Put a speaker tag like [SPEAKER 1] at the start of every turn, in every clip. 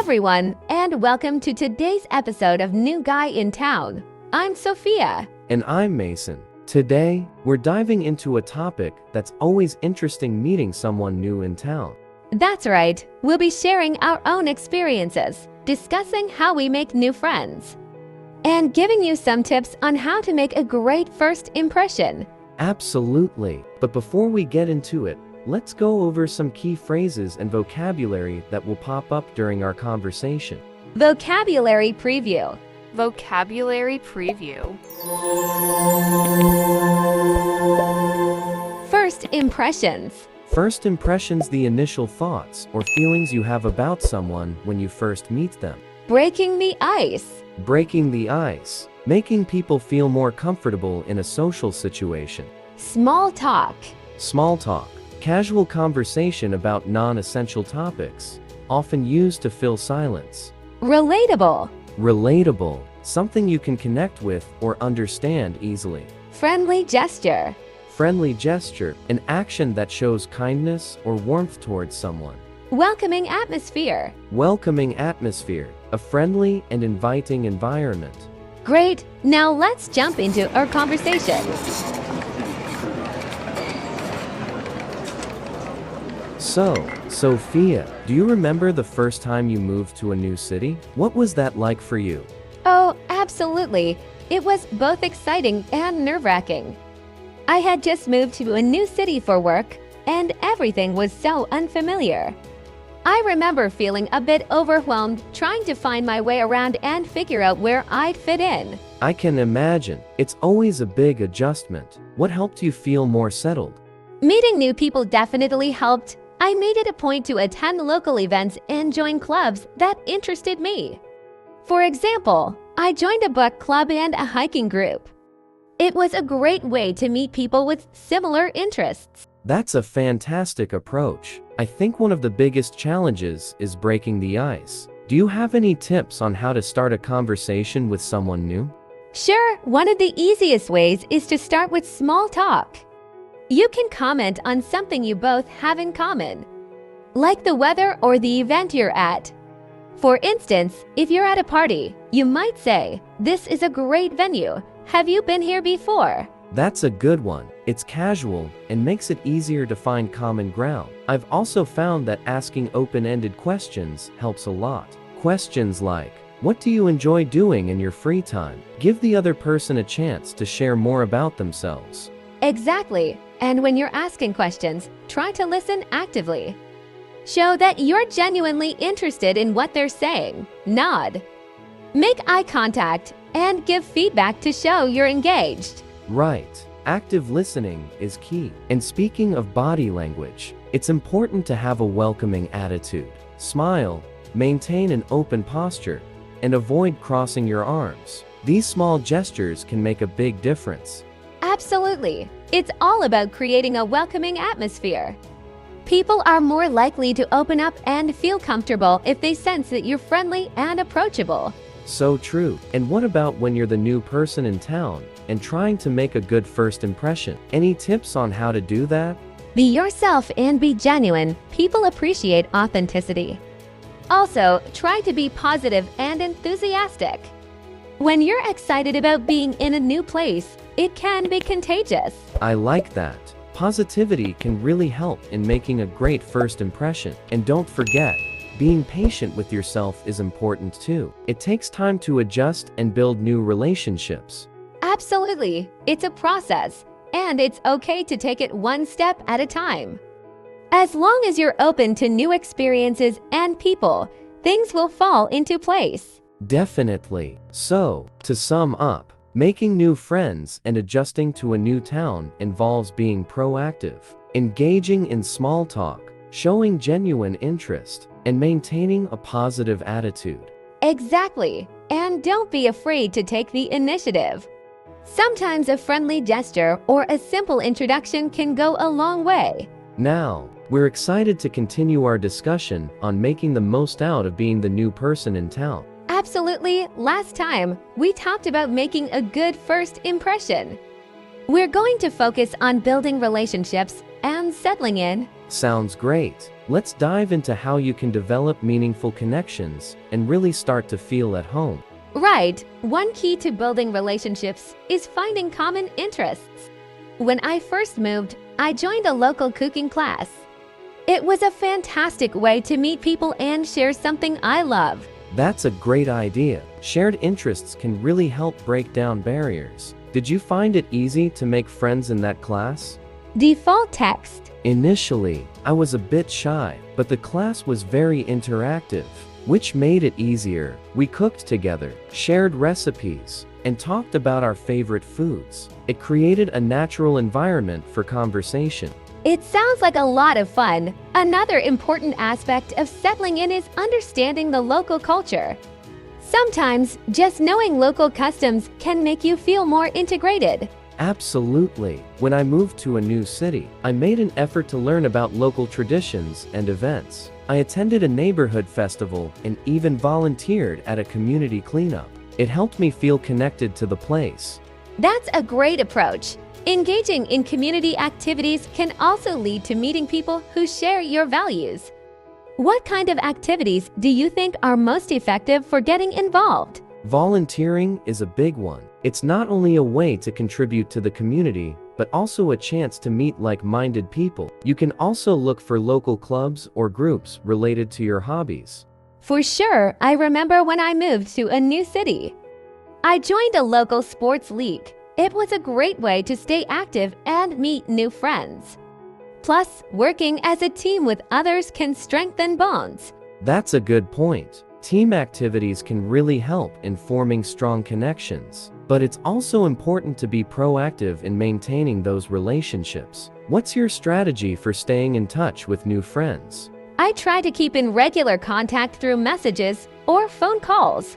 [SPEAKER 1] everyone, and welcome to today's episode of New Guy in Town. I'm Sophia.
[SPEAKER 2] And I'm Mason. Today, we're diving into a topic that's always interesting: meeting someone new in town.
[SPEAKER 1] That's right, we'll be sharing our own experiences, discussing how we make new friends, and giving you some tips on how to make a great first impression.
[SPEAKER 2] Absolutely. But before we get into it, let's go over some key phrases and vocabulary that will pop up during our conversation.
[SPEAKER 1] Vocabulary preview.
[SPEAKER 3] Vocabulary preview.
[SPEAKER 1] First impressions.
[SPEAKER 2] First impressions: the initial thoughts or feelings you have about someone when you first meet them.
[SPEAKER 1] Breaking the ice.
[SPEAKER 2] Breaking the ice: making people feel more comfortable in a social situation.
[SPEAKER 1] Small talk.
[SPEAKER 2] Small talk: casual conversation about non-essential topics, often used to fill silence.
[SPEAKER 1] Relatable.
[SPEAKER 2] Relatable: something you can connect with or understand easily.
[SPEAKER 1] Friendly gesture.
[SPEAKER 2] Friendly gesture: an action that shows kindness or warmth towards someone.
[SPEAKER 1] Welcoming atmosphere.
[SPEAKER 2] Welcoming atmosphere: a friendly and inviting environment.
[SPEAKER 1] Great, now let's jump into our conversation.
[SPEAKER 2] So, Sophia, do you remember the first time you moved to a new city? What was that like for you?
[SPEAKER 1] Oh, absolutely. It was both exciting and nerve-wracking. I had just moved to a new city for work, and everything was so unfamiliar. I remember feeling a bit overwhelmed trying to find my way around and figure out where I'd fit in.
[SPEAKER 2] I can imagine. It's always a big adjustment. What helped you feel more settled?
[SPEAKER 1] Meeting new people definitely helped. I made it a point to attend local events and join clubs that interested me. For example, I joined a book club and a hiking group. It was a great way to meet people with similar interests.
[SPEAKER 2] That's a fantastic approach. I think one of the biggest challenges is breaking the ice. Do you have any tips on how to start a conversation with someone new?
[SPEAKER 1] Sure, one of the easiest ways is to start with small talk. You can comment on something you both have in common, like the weather or the event you're at. For instance, if you're at a party, you might say, "This is a great venue. Have you been here before?"
[SPEAKER 2] That's a good one. It's casual and makes it easier to find common ground. I've also found that asking open-ended questions helps a lot. Questions like, "What do you enjoy doing in your free time?" give the other person a chance to share more about themselves.
[SPEAKER 1] Exactly. And when you're asking questions, try to listen actively. Show that you're genuinely interested in what they're saying. Nod. Make eye contact and give feedback to show you're engaged.
[SPEAKER 2] Right. Active listening is key. And speaking of body language, it's important to have a welcoming attitude. Smile, maintain an open posture, and avoid crossing your arms. These small gestures can make a big difference.
[SPEAKER 1] Absolutely. It's all about creating a welcoming atmosphere. People are more likely to open up and feel comfortable if they sense that you're friendly and approachable.
[SPEAKER 2] So true. And what about when you're the new person in town and trying to make a good first impression? Any tips on how to do that?
[SPEAKER 1] Be yourself and be genuine. People appreciate authenticity. Also, try to be positive and enthusiastic. When you're excited about being in a new place, it can be contagious.
[SPEAKER 2] I like that. Positivity can really help in making a great first impression. And don't forget, being patient with yourself is important too. It takes time to adjust and build new relationships.
[SPEAKER 1] Absolutely. It's a process, and it's okay to take it one step at a time. As long as you're open to new experiences and people, things will fall into place.
[SPEAKER 2] Definitely. So, to sum up, making new friends and adjusting to a new town involves being proactive, engaging in small talk, showing genuine interest, and maintaining a positive attitude.
[SPEAKER 1] Exactly. And don't be afraid to take the initiative. Sometimes a friendly gesture or a simple introduction can go a long way.
[SPEAKER 2] Now, we're excited to continue our discussion on making the most out of being the new person in town.
[SPEAKER 1] Absolutely. Last time, we talked about making a good first impression. We're going to focus on building relationships and settling in
[SPEAKER 2] Sounds great. Let's dive into how you can develop meaningful connections and really start to feel at home.
[SPEAKER 1] Right. One key to building relationships is finding common interests. When I first moved, I joined a local cooking class. It was a fantastic way to meet people and share something I love.
[SPEAKER 2] That's a great idea. Shared interests can really help break down barriers. Did you find it easy to make friends in that class?
[SPEAKER 1] Default text.
[SPEAKER 2] Initially, I was a bit shy, but the class was very interactive, which made it easier. We cooked together, shared recipes, and talked about our favorite foods. It created a natural environment for conversation.
[SPEAKER 1] It sounds like a lot of fun. Another important aspect of settling in is understanding the local culture. Sometimes, just knowing local customs can make you feel more integrated.
[SPEAKER 2] Absolutely. When I moved to a new city, I made an effort to learn about local traditions and events. I attended a neighborhood festival and even volunteered at a community cleanup. It helped me feel connected to the place.
[SPEAKER 1] That's a great approach. Engaging in community activities can also lead to meeting people who share your values. What kind of activities do you think are most effective for getting involved?
[SPEAKER 2] Volunteering is a big one. It's not only a way to contribute to the community, but also a chance to meet like-minded people. You can also look for local clubs or groups related to your hobbies.
[SPEAKER 1] For sure, I remember when I moved to a new city. I joined a local sports league. It was a great way to stay active and meet new friends. Plus, working as a team with others can strengthen bonds.
[SPEAKER 2] That's a good point. Team activities can really help in forming strong connections. But it's also important to be proactive in maintaining those relationships. What's your strategy for staying in touch with new friends?
[SPEAKER 1] I try to keep in regular contact through messages or phone calls.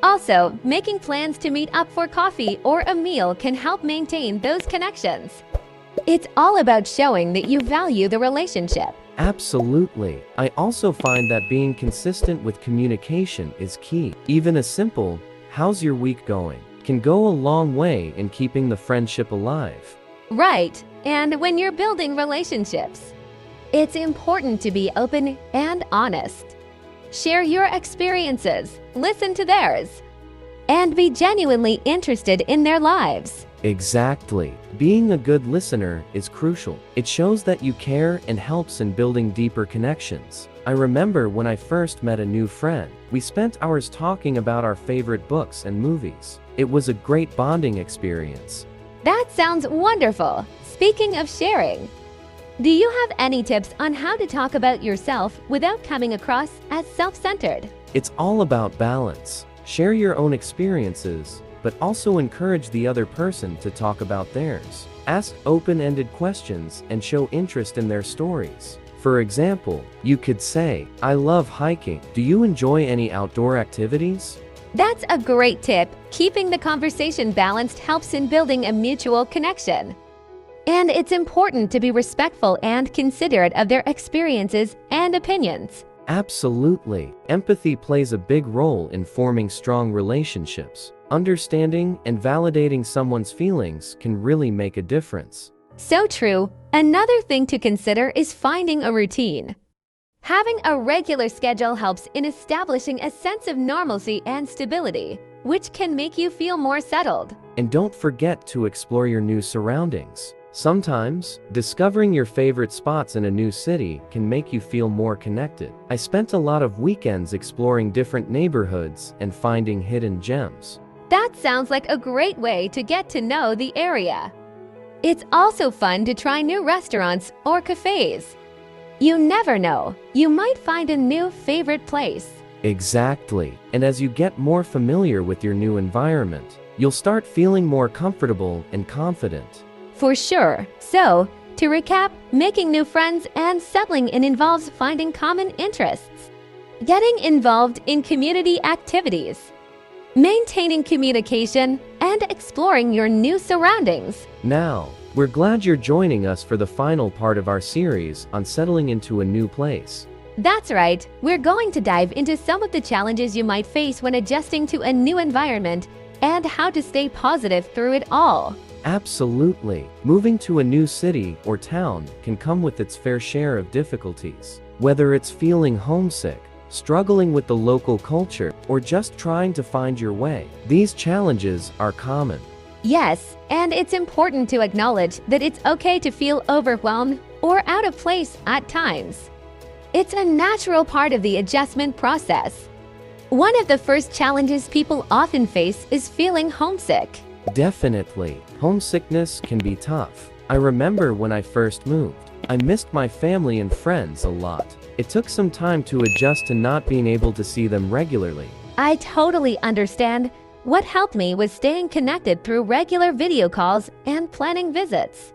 [SPEAKER 1] Also, making plans to meet up for coffee or a meal can help maintain those connections. It's all about showing that you value the relationship.
[SPEAKER 2] Absolutely. I also find that being consistent with communication is key. Even a simple, "How's your week going?" can go a long way in keeping the friendship alive.
[SPEAKER 1] Right, and when you're building relationships, it's important to be open and honest. Share your experiences, listen to theirs, and be genuinely interested in their lives.
[SPEAKER 2] Exactly. Being a good listener is crucial. It shows that you care and helps in building deeper connections. I remember when I first met a new friend, we spent hours talking about our favorite books and movies. It was a great bonding experience.
[SPEAKER 1] That sounds wonderful. Speaking of sharing, do you have any tips on how to talk about yourself without coming across as self-centered?
[SPEAKER 2] It's all about balance. Share your own experiences, but also encourage the other person to talk about theirs. Ask open-ended questions and show interest in their stories. For example, you could say, "I love hiking. Do you enjoy any outdoor activities?"
[SPEAKER 1] That's a great tip. Keeping the conversation balanced helps in building a mutual connection. And it's important to be respectful and considerate of their experiences and opinions.
[SPEAKER 2] Absolutely. Empathy plays a big role in forming strong relationships. Understanding and validating someone's feelings can really make a difference.
[SPEAKER 1] So true. Another thing to consider is finding a routine. Having a regular schedule helps in establishing a sense of normalcy and stability, which can make you feel more settled.
[SPEAKER 2] And don't forget to explore your new surroundings. Sometimes, discovering your favorite spots in a new city can make you feel more connected. I spent a lot of weekends exploring different neighborhoods and finding hidden gems.
[SPEAKER 1] That sounds like a great way to get to know the area. It's also fun to try new restaurants or cafes. You never know, you might find a new favorite place.
[SPEAKER 2] Exactly. And as you get more familiar with your new environment, you'll start feeling more comfortable and confident.
[SPEAKER 1] For sure. So, to recap, making new friends and settling in involves finding common interests, getting involved in community activities, maintaining communication, and exploring your new surroundings.
[SPEAKER 2] Now, we're glad you're joining us for the final part of our series on settling into a new place.
[SPEAKER 1] That's right. We're going to dive into some of the challenges you might face when adjusting to a new environment and how to stay positive through it all.
[SPEAKER 2] Absolutely. Moving to a new city or town can come with its fair share of difficulties. Whether it's feeling homesick, struggling with the local culture, or just trying to find your way, these challenges are common.
[SPEAKER 1] Yes, and it's important to acknowledge that it's okay to feel overwhelmed or out of place at times. It's a natural part of the adjustment process. One of the first challenges people often face is feeling homesick.
[SPEAKER 2] Definitely. Homesickness can be tough. I remember when I first moved. I missed my family and friends a lot. It took some time to adjust to not being able to see them regularly.
[SPEAKER 1] I totally understand. What helped me was staying connected through regular video calls and planning visits.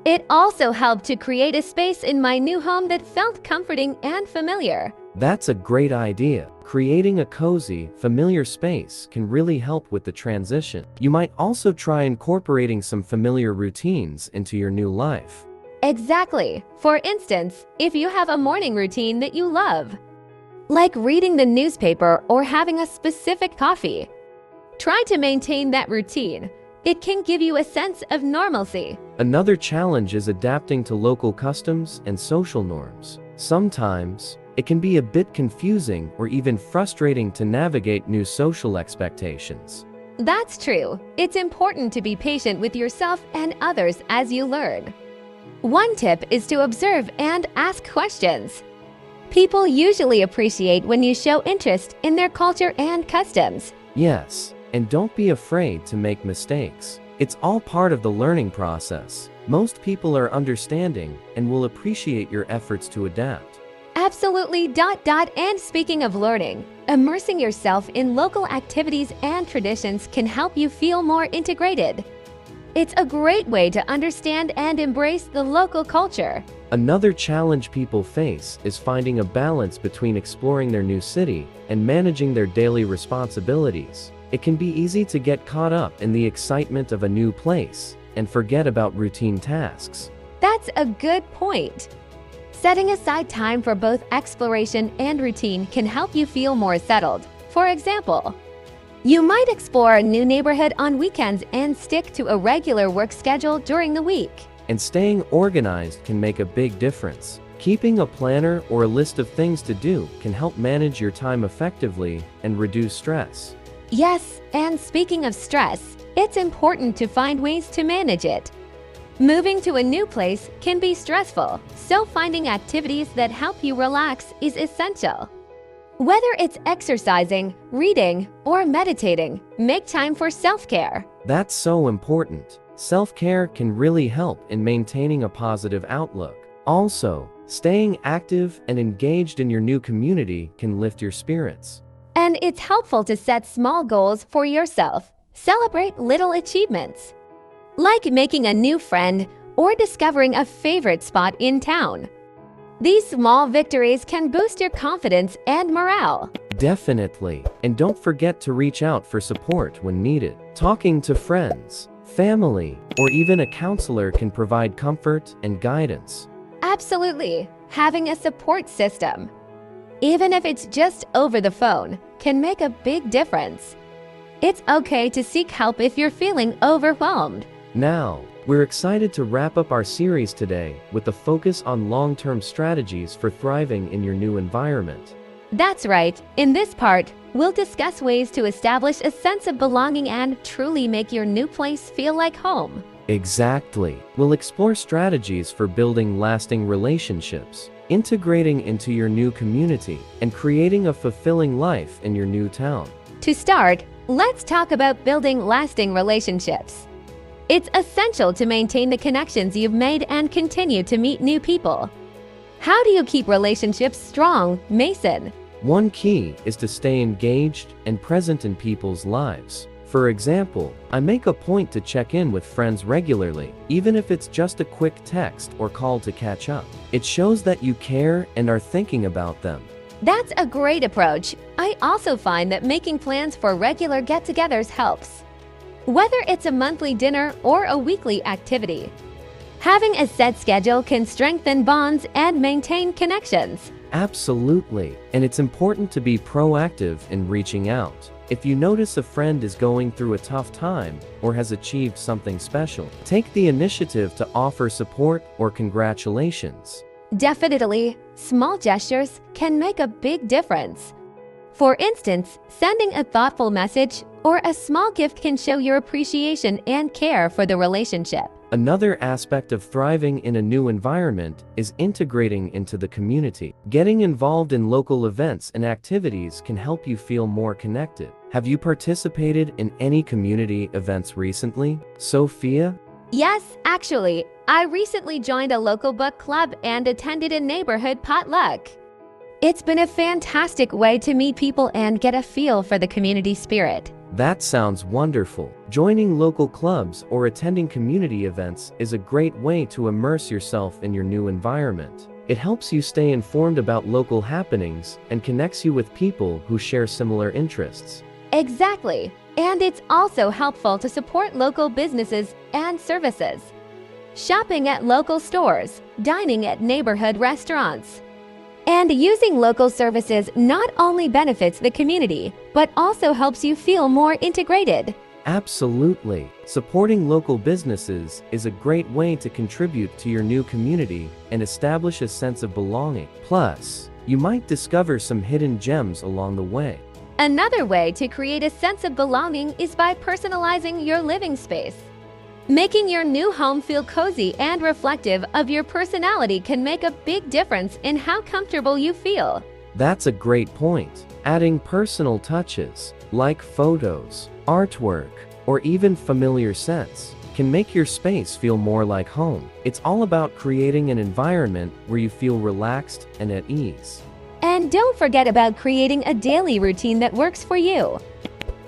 [SPEAKER 1] It also helped to create a space in my new home that felt comforting and familiar.
[SPEAKER 2] That's a great idea. Creating a cozy, familiar space can really help with the transition. You might also try incorporating some familiar routines into your new life.
[SPEAKER 1] Exactly. For instance, if you have a morning routine that you love, like reading the newspaper or having a specific coffee, try to maintain that routine. It can give you a sense of normalcy.
[SPEAKER 2] Another challenge is adapting to local customs and social norms. Sometimes, it can be a bit confusing or even frustrating to navigate new social expectations.
[SPEAKER 1] That's true. It's important to be patient with yourself and others as you learn. One tip is to observe and ask questions. People usually appreciate when you show interest in their culture and customs.
[SPEAKER 2] Yes, and don't be afraid to make mistakes. It's all part of the learning process. Most people are understanding and will appreciate your efforts to adapt.
[SPEAKER 1] Absolutely. And speaking of learning, immersing yourself in local activities and traditions can help you feel more integrated. It's a great way to understand and embrace the local culture.
[SPEAKER 2] Another challenge people face is finding a balance between exploring their new city and managing their daily responsibilities. It can be easy to get caught up in the excitement of a new place and forget about routine tasks.
[SPEAKER 1] That's a good point. Setting aside time for both exploration and routine can help you feel more settled. For example, you might explore a new neighborhood on weekends and stick to a regular work schedule during the week.
[SPEAKER 2] And staying organized can make a big difference. Keeping a planner or a list of things to do can help manage your time effectively and reduce stress.
[SPEAKER 1] Yes, and speaking of stress, it's important to find ways to manage it. Moving to a new place can be stressful, so finding activities that help you relax is essential. Whether it's exercising, reading, or meditating, make time for self-care.
[SPEAKER 2] That's so important. Self-care can really help in maintaining a positive outlook. Also, staying active and engaged in your new community can lift your spirits.
[SPEAKER 1] And it's helpful to set small goals for yourself. Celebrate little achievements, like making a new friend or discovering a favorite spot in town. These small victories can boost your confidence and morale.
[SPEAKER 2] Definitely. And don't forget to reach out for support when needed. Talking to friends, family, or even a counselor can provide comfort and guidance.
[SPEAKER 1] Absolutely. Having a support system, even if it's just over the phone, can make a big difference. It's okay to seek help if you're feeling overwhelmed.
[SPEAKER 2] Now, we're excited to wrap up our series today with a focus on long-term strategies for thriving in your new environment.
[SPEAKER 1] That's right. In this part, we'll discuss ways to establish a sense of belonging and truly make your new place feel like home.
[SPEAKER 2] Exactly. We'll explore strategies for building lasting relationships, integrating into your new community, and creating a fulfilling life in your new town.
[SPEAKER 1] To start, let's talk about building lasting relationships. It's essential to maintain the connections you've made and continue to meet new people. How do you keep relationships strong, Mason?
[SPEAKER 2] One key is to stay engaged and present in people's lives. For example, I make a point to check in with friends regularly, even if it's just a quick text or call to catch up. It shows that you care and are thinking about them.
[SPEAKER 1] That's a great approach. I also find that making plans for regular get-togethers helps. Whether it's a monthly dinner or a weekly activity, having a set schedule can strengthen bonds and maintain connections.
[SPEAKER 2] Absolutely, and it's important to be proactive in reaching out. If you notice a friend is going through a tough time or has achieved something special, take the initiative to offer support or congratulations.
[SPEAKER 1] Definitely, small gestures can make a big difference. For instance, sending a thoughtful message or a small gift can show your appreciation and care for the relationship.
[SPEAKER 2] Another aspect of thriving in a new environment is integrating into the community. Getting involved in local events and activities can help you feel more connected. Have you participated in any community events recently, Sophia?
[SPEAKER 1] Yes, actually, I recently joined a local book club and attended a neighborhood potluck. It's been a fantastic way to meet people and get a feel for the community spirit.
[SPEAKER 2] That sounds wonderful. Joining local clubs or attending community events is a great way to immerse yourself in your new environment. It helps you stay informed about local happenings and connects you with people who share similar interests.
[SPEAKER 1] Exactly. And it's also helpful to support local businesses and services. Shopping at local stores, dining at neighborhood restaurants, and using local services not only benefits the community, but also helps you feel more integrated.
[SPEAKER 2] Absolutely. Supporting local businesses is a great way to contribute to your new community and establish a sense of belonging. Plus, you might discover some hidden gems along the way.
[SPEAKER 1] Another way to create a sense of belonging is by personalizing your living space. Making your new home feel cozy and reflective of your personality can make a big difference in how comfortable you feel.
[SPEAKER 2] That's a great point. Adding personal touches, like photos, artwork, or even familiar scents, can make your space feel more like home. It's all about creating an environment where you feel relaxed and at ease.
[SPEAKER 1] And don't forget about creating a daily routine that works for you.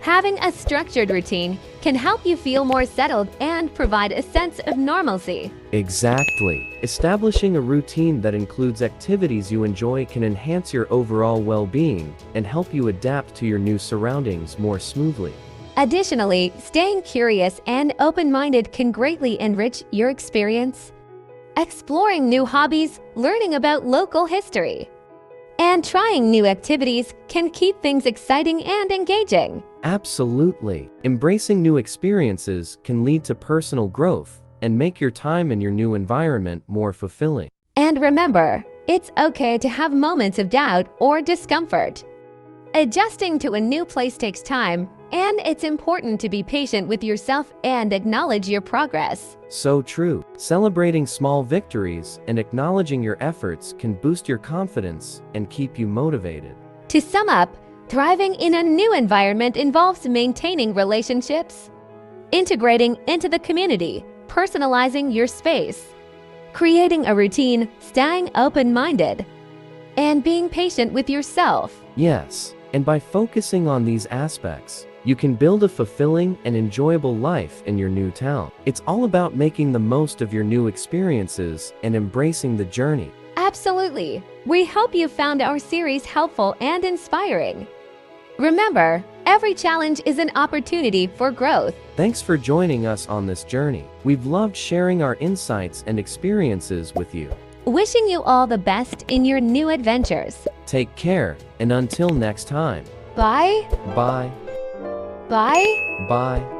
[SPEAKER 1] Having a structured routine can help you feel more settled and provide a sense of normalcy.
[SPEAKER 2] Exactly. Establishing a routine that includes activities you enjoy can enhance your overall well-being and help you adapt to your new surroundings more smoothly.
[SPEAKER 1] Additionally, staying curious and open-minded can greatly enrich your experience. Exploring new hobbies, learning about local history, and trying new activities can keep things exciting and engaging.
[SPEAKER 2] Absolutely. Embracing new experiences can lead to personal growth and make your time in your new environment more fulfilling.
[SPEAKER 1] And remember, it's okay to have moments of doubt or discomfort. Adjusting to a new place takes time, and it's important to be patient with yourself and acknowledge your progress.
[SPEAKER 2] So true. Celebrating small victories and acknowledging your efforts can boost your confidence and keep you motivated.
[SPEAKER 1] To sum up, thriving in a new environment involves maintaining relationships, integrating into the community, personalizing your space, creating a routine, staying open-minded, and being patient with yourself.
[SPEAKER 2] Yes, and by focusing on these aspects, you can build a fulfilling and enjoyable life in your new town. It's all about making the most of your new experiences and embracing the journey.
[SPEAKER 1] Absolutely. We hope you found our series helpful and inspiring. Remember, every challenge is an opportunity for growth.
[SPEAKER 2] Thanks for joining us on this journey. We've loved sharing our insights and experiences with you.
[SPEAKER 1] Wishing you all the best in your new adventures.
[SPEAKER 2] Take care, and until next time.
[SPEAKER 1] Bye.
[SPEAKER 2] Bye.
[SPEAKER 1] Bye.
[SPEAKER 2] Bye.